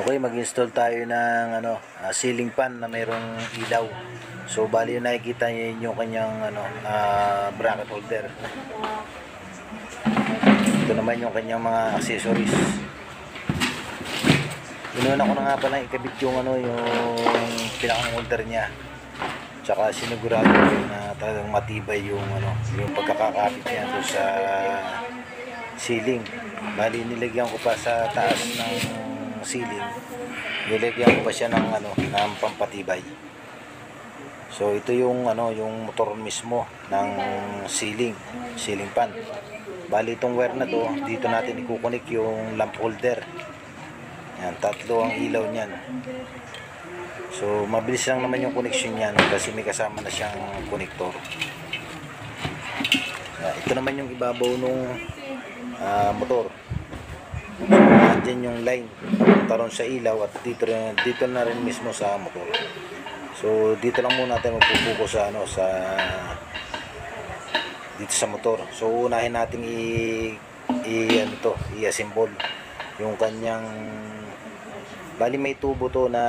Okay, mag-install tayo ng ceiling fan na mayroong ilaw. So bali yung nakikita niyo yung kanyang bracket holder. Ito naman yung kanyang mga accessories. Inuna ko na nga pala ikabit yung yung pinakang holder niya. Tsaka sinigurado ko na talagang matibay yung yung pagkakakapit niya doon sa ceiling. Bali nilagyan ko pa sa taas ng ceiling. Nilagyan ko pa siya ng ng pampatibay. So ito yung yung motor mismo ng ceiling fan. Bali itong wire na to, dito natin ikukunik yung lamp holder. Yan, tatlo ang ilaw niyan. So mabilis lang naman yung connection niyan kasi may kasama na siyang connector. Ito naman yung ibabaw nung motor. So andyan yung line papunta ron sa ilaw at dito na rin mismo sa motor. So dito lang muna natin magpupuko sa dito sa motor. So unahin natin i-assemble yung kanyang, bali may tubo to na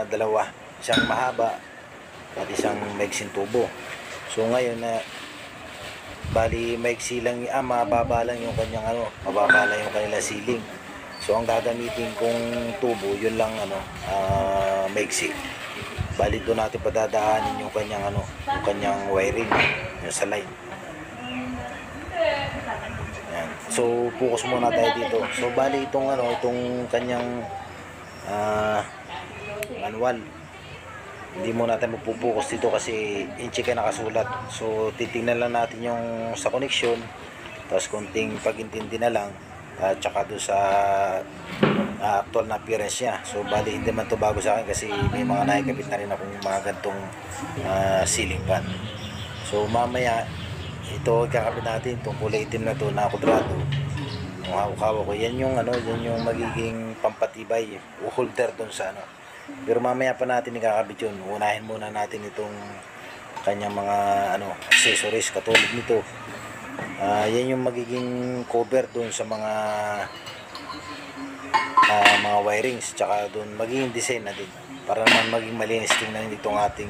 dalawa, isang mahaba at isang maiksing tubo. So ngayon bali maiksi lang, mababa lang yung kanyang mababa lang yung kanilang ceiling. So ang gagamitin kong tubo yun lang maiksi. Bali doon natin padadaanin yung kanyang wiring yung sa line. Yan. So focus muna tayo dito. So bali itong kanyang manual, hindi mo natin magpupukus dito kasi inchi ka nakasulat. So titingnan lang natin yung sa connection, tapos konting pag-intindi na lang at saka doon sa actual na appearance niya. So bali hindi man to bago sa akin kasi may mga nakikabit na rin akong mga gantong ceiling fan. So mamaya ito kakabit natin, itong kulay itim na to na kudrado, yung hawak-hawak ko, yan yung magiging pampatibay o holder doon sa pero mamaya pa natin ikakabit yun. Unahin muna natin itong kanyang mga accessories katulad nito. Yan yung magiging cover doon sa mga wirings, tsaka doon magiging design na din para naman maging malinis tingnan itong ating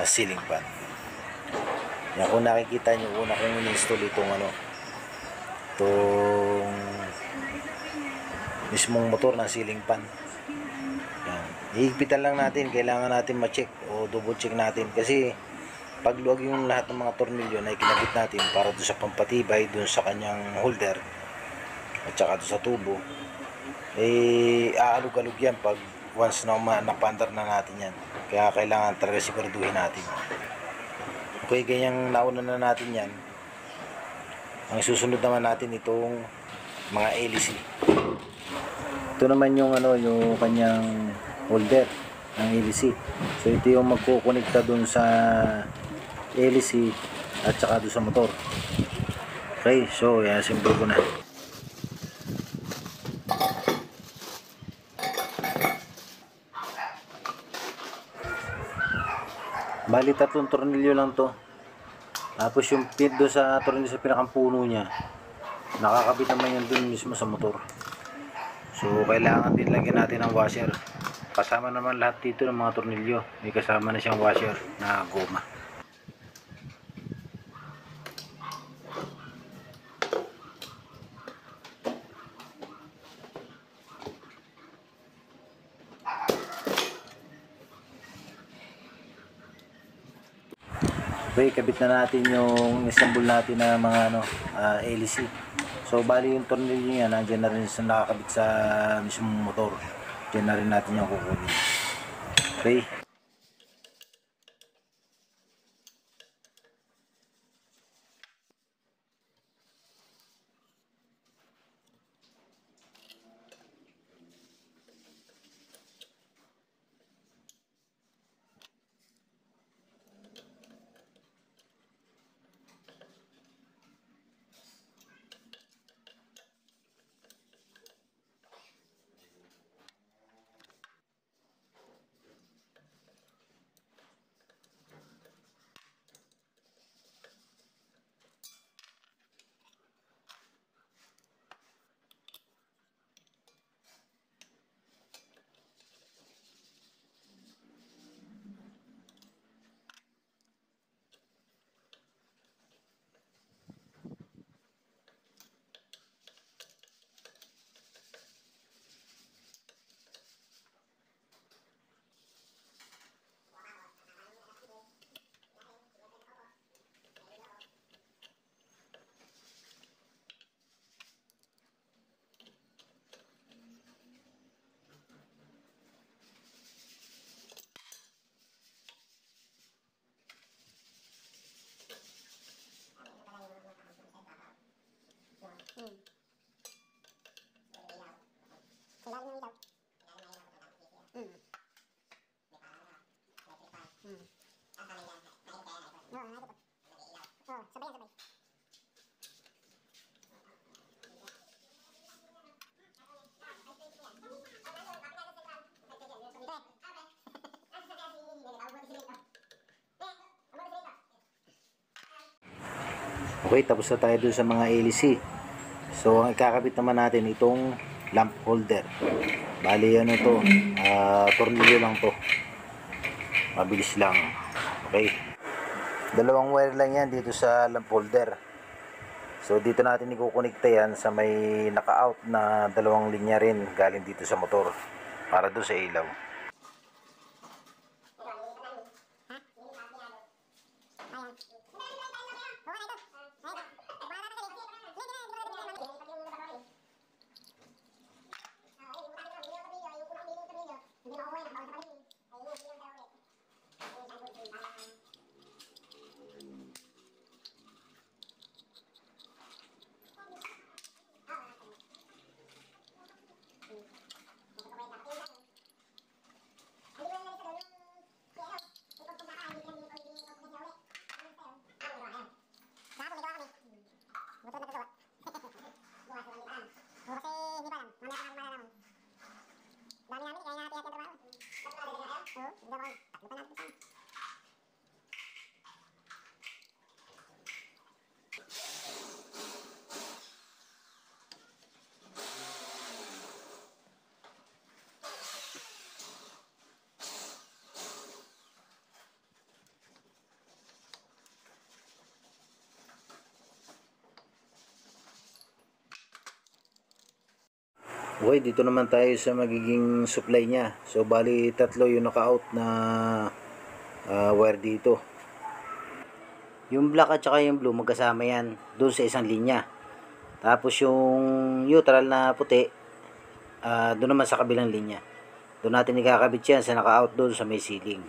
ceiling fan. Yan, kung nakikita nyo, una kong in-install itong itong mismong motor ng ceiling fan. Yan, hihigpitan lang natin, kailangan natin ma-check o double check natin kasi pag luwag yung lahat ng mga tornilyo na ikinabit natin para doon sa pampatibay doon sa kanyang holder at saka doon sa tubo, aalog-alog yan pag once na napandar na natin yan. Kaya kailangan talaga siguraduhin natin. Okay, ganyang nauna na natin yan. Ang susunod naman natin itong mga LEC. Ito naman yung yung kanyang holder ng LEC. So ito yung magkukonekta dun sa LEC at saka dun sa motor. Okay, so i-assemble ko na. Bali tatlong tornilyo lang to. Tapos yung pin doon sa tornilyo sa pinakampuno niya, nakakabit naman yan doon mismo sa motor. So kailangan din lagyan natin ng washer. Kasama naman lahat dito ng mga tornilyo. May kasama na siyang washer na goma. Okay, kabit na natin yung assemble natin na mga LEC. So bali yung tornilyo niya nandiyan na rin sa nakakabit sa mismong motor. Diyan na rin natin yung kukunin. Okay. Okay, tapos na tayo dun sa mga LC. So ang ikakabit naman natin itong lamp holder. Bali ano to, tornilyo lang to. Mabilis lang. Okay. Dalawang wire lang yan dito sa lamp holder. So dito natin ikukonekta yan sa may naka-out na dalawang linya rin galing dito sa motor para doon sa ilaw. Okay, dito naman tayo sa magiging supply niya. So bali tatlo yung naka-out na wire dito. Yung black at saka yung blue magkasama yan doon sa isang linya. Tapos yung neutral na puti doon naman sa kabilang linya. Doon natin ikakabit yan sa naka-out doon sa may ceiling.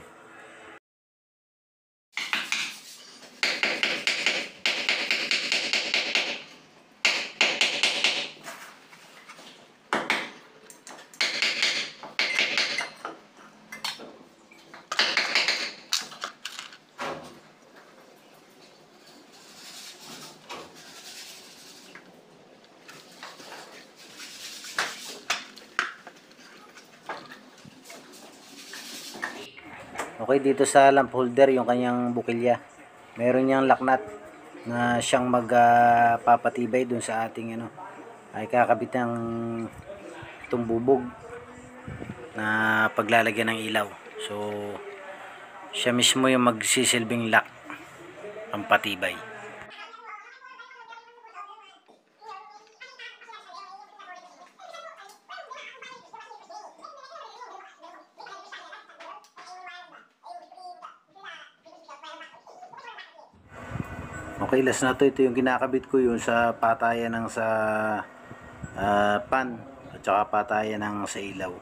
Okay, dito sa lamp holder yung kanyang bukilya. Meron niyang laknat na siyang magpapatibay dun sa ating ano. Ay kakabit ng itong bubog na paglalagyan ng ilaw. So siya mismo yung magsisilbing lock ang patibay. Okay, last na to. Ito yung kinakabit ko yun sa patayan ng sa pan at saka patayan ng sa ilaw.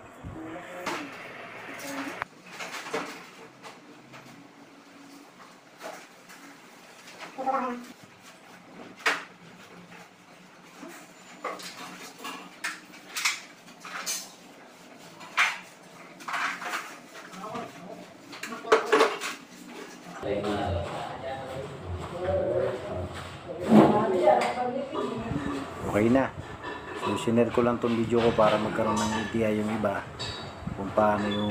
Okay na. So sinare ko lang tong video ko para magkaroon ng idea yung iba kung paano yung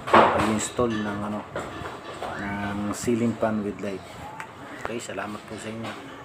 pag-install ng ng ceiling fan with light. Okay, salamat po sa inyo.